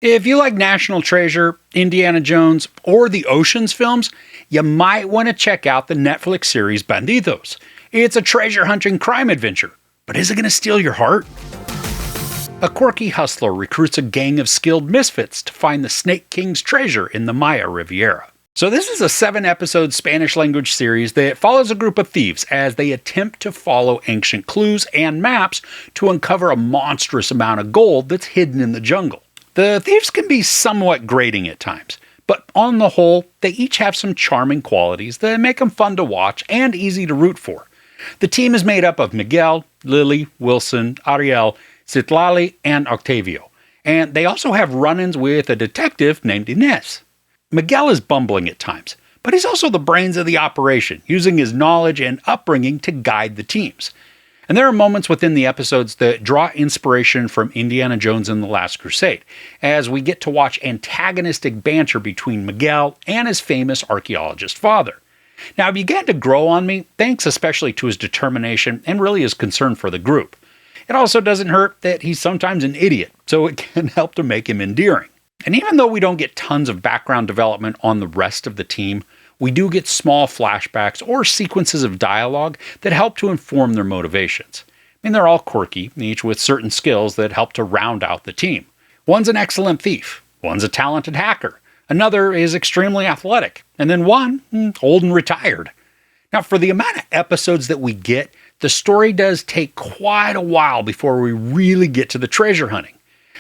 If you like National Treasure, Indiana Jones, or the Ocean's films, you might want to check out the Netflix series Bandidos. It's a treasure hunting crime adventure, but is it going to steal your heart? A quirky hustler recruits a gang of skilled misfits to find the Snake King's treasure in the Maya Riviera. So this is a 7-episode Spanish language series that follows a group of thieves as they attempt to follow ancient clues and maps to uncover a monstrous amount of gold that's hidden in the jungle. The thieves can be somewhat grating at times, but on the whole, they each have some charming qualities that make them fun to watch and easy to root for. The team is made up of Miguel, Lily, Wilson, Ariel, Citlali, and Octavio, and they also have run-ins with a detective named Inez. Miguel is bumbling at times, but he's also the brains of the operation, using his knowledge and upbringing to guide the teams. And there are moments within the episodes that draw inspiration from Indiana Jones and the Last Crusade, as we get to watch antagonistic banter between Miguel and his famous archaeologist father. Now, it began to grow on me, thanks especially to his determination and really his concern for the group. It also doesn't hurt that he's sometimes an idiot, so it can help to make him endearing. And even though we don't get tons of background development on the rest of the team, we do get small flashbacks or sequences of dialogue that help to inform their motivations. I mean, they're all quirky, each with certain skills that help to round out the team. One's an excellent thief, one's a talented hacker, another is extremely athletic, and then one, old and retired. Now, for the amount of episodes that we get, the story does take quite a while before we really get to the treasure hunting.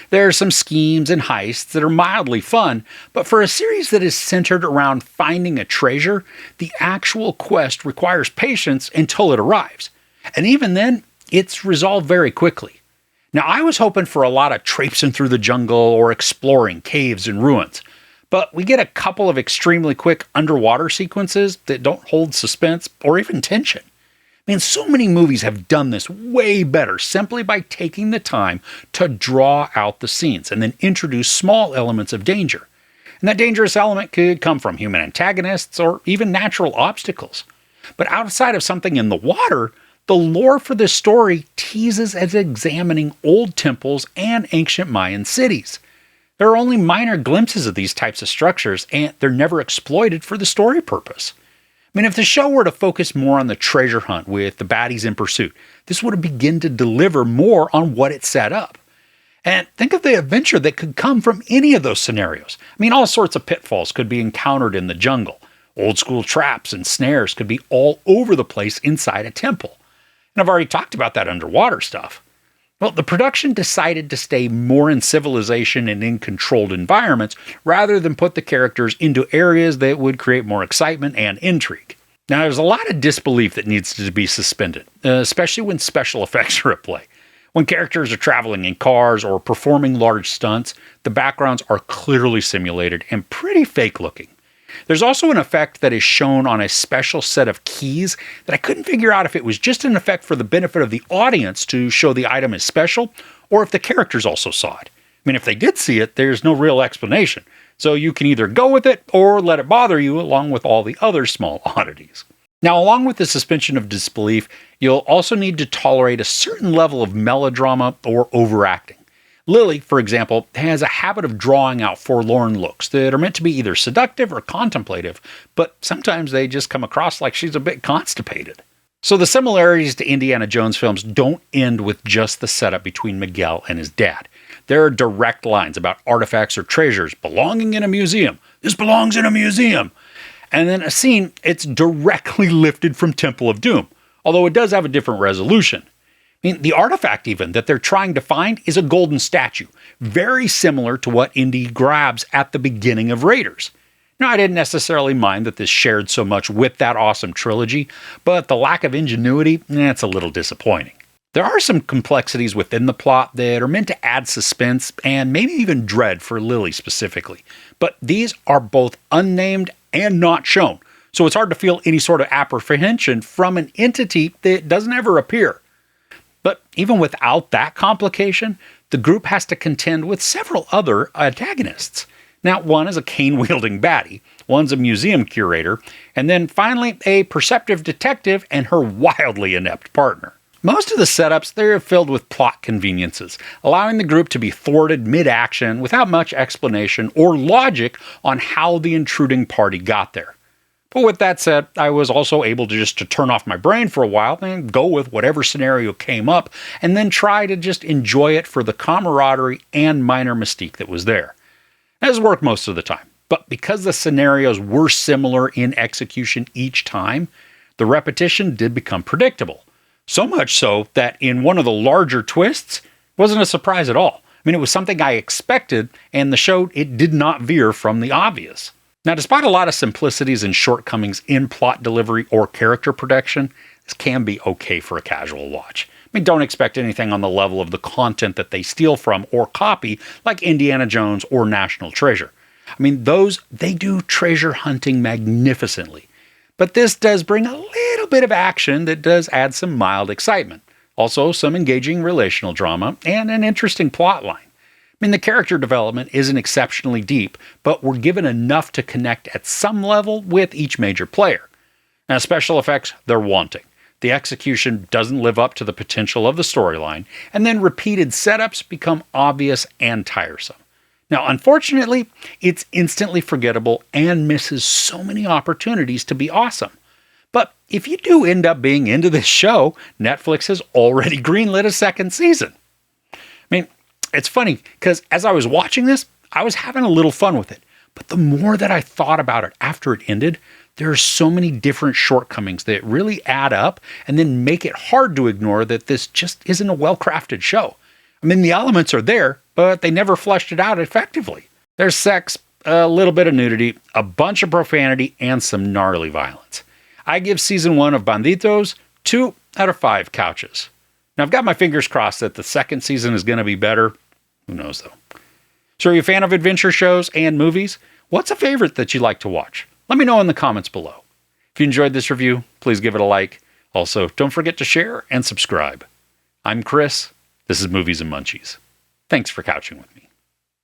There are some schemes and heists that are mildly fun, but for a series that is centered around finding a treasure, the actual quest requires patience until it arrives. And even then, it's resolved very quickly. Now, I was hoping for a lot of traipsing through the jungle or exploring caves and ruins, but we get a couple of extremely quick underwater sequences that don't hold suspense or even tension. I mean, so many movies have done this way better simply by taking the time to draw out the scenes and then introduce small elements of danger. And that dangerous element could come from human antagonists or even natural obstacles. But outside of something in the water, the lore for this story teases at examining old temples and ancient Mayan cities. There are only minor glimpses of these types of structures, and they're never exploited for the story purpose. I mean, if the show were to focus more on the treasure hunt with the baddies in pursuit, this would begin to deliver more on what it set up. And think of the adventure that could come from any of those scenarios. I mean, all sorts of pitfalls could be encountered in the jungle. Old school traps and snares could be all over the place inside a temple. And I've already talked about that underwater stuff. Well, the production decided to stay more in civilization and in controlled environments rather than put the characters into areas that would create more excitement and intrigue. Now, there's a lot of disbelief that needs to be suspended, especially when special effects are at play. When characters are traveling in cars or performing large stunts, the backgrounds are clearly simulated and pretty fake looking. There's also an effect that is shown on a special set of keys that I couldn't figure out if it was just an effect for the benefit of the audience to show the item is special, or if the characters also saw it. I mean, if they did see it, there's no real explanation. So you can either go with it or let it bother you along with all the other small oddities. Now, along with the suspension of disbelief, you'll also need to tolerate a certain level of melodrama or overacting. Lily, for example, has a habit of drawing out forlorn looks that are meant to be either seductive or contemplative, but sometimes they just come across like she's a bit constipated. So the similarities to Indiana Jones films don't end with just the setup between Miguel and his dad. There are direct lines about artifacts or treasures belonging in a museum. This belongs in a museum. And then a scene, it's directly lifted from Temple of Doom, although it does have a different resolution. I mean, the artifact even that they're trying to find is a golden statue, very similar to what Indy grabs at the beginning of Raiders. Now, I didn't necessarily mind that this shared so much with that awesome trilogy, but the lack of ingenuity, it's a little disappointing. There are some complexities within the plot that are meant to add suspense and maybe even dread for Lily specifically, but these are both unnamed and not shown, so it's hard to feel any sort of apprehension from an entity that doesn't ever appear. But even without that complication, the group has to contend with several other antagonists. Now, one is a cane-wielding baddie, one's a museum curator, and then finally a perceptive detective and her wildly inept partner. Most of the setups, they're filled with plot conveniences, allowing the group to be thwarted mid-action without much explanation or logic on how the intruding party got there. But with that said, I was also able to turn off my brain for a while and go with whatever scenario came up, and then try to just enjoy it for the camaraderie and minor mystique that was there. It has worked most of the time, but because the scenarios were similar in execution each time, the repetition did become predictable. So much so that in one of the larger twists, it wasn't a surprise at all. I mean, it was something I expected, and the show, it did not veer from the obvious. Now, despite a lot of simplicities and shortcomings in plot delivery or character production, this can be okay for a casual watch. I mean, don't expect anything on the level of the content that they steal from or copy, like Indiana Jones or National Treasure. I mean, they do treasure hunting magnificently. But this does bring a little bit of action that does add some mild excitement. Also, some engaging relational drama and an interesting plot line. I mean, the character development isn't exceptionally deep, but we're given enough to connect at some level with each major player. Now, special effects, they're wanting. The execution doesn't live up to the potential of the storyline, and then repeated setups become obvious and tiresome. Now, unfortunately, it's instantly forgettable and misses so many opportunities to be awesome. But if you do end up being into this show, Netflix has already greenlit a second season. I mean, it's funny because as I was watching this, I was having a little fun with it. But the more that I thought about it after it ended, there are so many different shortcomings that really add up and then make it hard to ignore that this just isn't a well-crafted show. I mean, the elements are there, but they never fleshed it out effectively. There's sex, a little bit of nudity, a bunch of profanity, and some gnarly violence. I give season 1 of Bandidos 2 out of 5 couches. Now, I've got my fingers crossed that the second season is going to be better. Who knows, though? So are you a fan of adventure shows and movies? What's a favorite that you like to watch? Let me know in the comments below. If you enjoyed this review, please give it a like. Also, don't forget to share and subscribe. I'm Chris. This is Movies and Munchies. Thanks for couching with me.